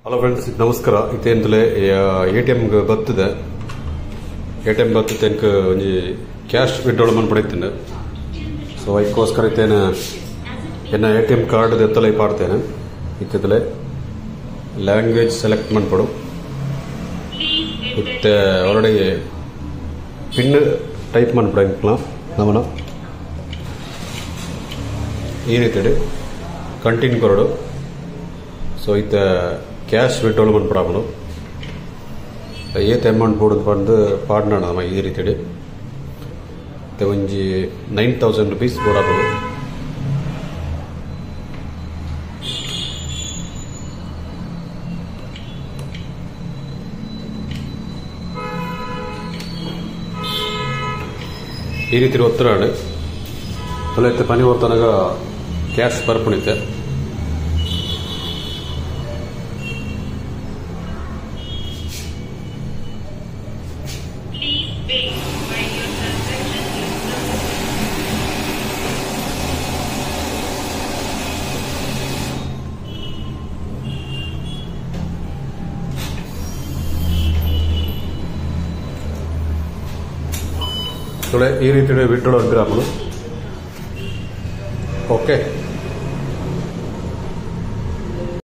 Hello friends, ನಮಸ್ಕಾರ. ಇತ್ತೇಂತಲೇ ATM ಬರ್ತದೆ. ATM ಬರ್ತದೆ ಒಂಜಿ ಕ್ಯಾಶ್ ವಿಡ್ರಾಲ್ ಮನ್ಪಡೈತೇನೆ. ಸೊ ಅದಕ್ಕೋಸ್ಕರ ಇತ್ತೇನೆ ಎನ್ನ ATM ಕಾರ್ಡ್ ಎತ್ತಲೈ ಪಾಡ್ತೇನೆ. ಇತ್ತಲೇ ಲ್ಯಾಂಗ್ವೇಜ್ ಸೆಲೆಕ್ಟ್ ಮನ್ಪಡು. ಇತ್ತೆ ಹೊರಡೆ ಪಿನ್ ಟೈಪ್ ಮನ್ಪಡ ನಮನ ಈ ರೀತಿ ಕಂಟಿನ್ಯೂ ಕೊರಡು. ಸೊ ಇತ್ತ ಕ್ಯಾಶ್ ವಿಡ್ರಾಲ್ ಮನ್ಪಡಾಮನು ಏತ್ ಅಮೌಂಟ್ ಬೋರ್ಡ್ ಬಂದು ಪಾಡ್ನ ನಮ್ಮ ಈ ರೀತಿ ಒಂಜಿ 9,000 rupees ಬೋಡಾಪಡು. ಈ ರೀತಿ ಒತ್ತರಾಡು ತೊಲೆತ್ತೆ ಪನಿ ಹೊರ್ತನಾಗ ಕ್ಯಾಶ್ ಬರ್ಪಣಿತೆ. ಈ ರೀತಿ ವಿಡ್ರಾಲ್ ಆಗ್ರಾಮಲು. ಓಕೆ.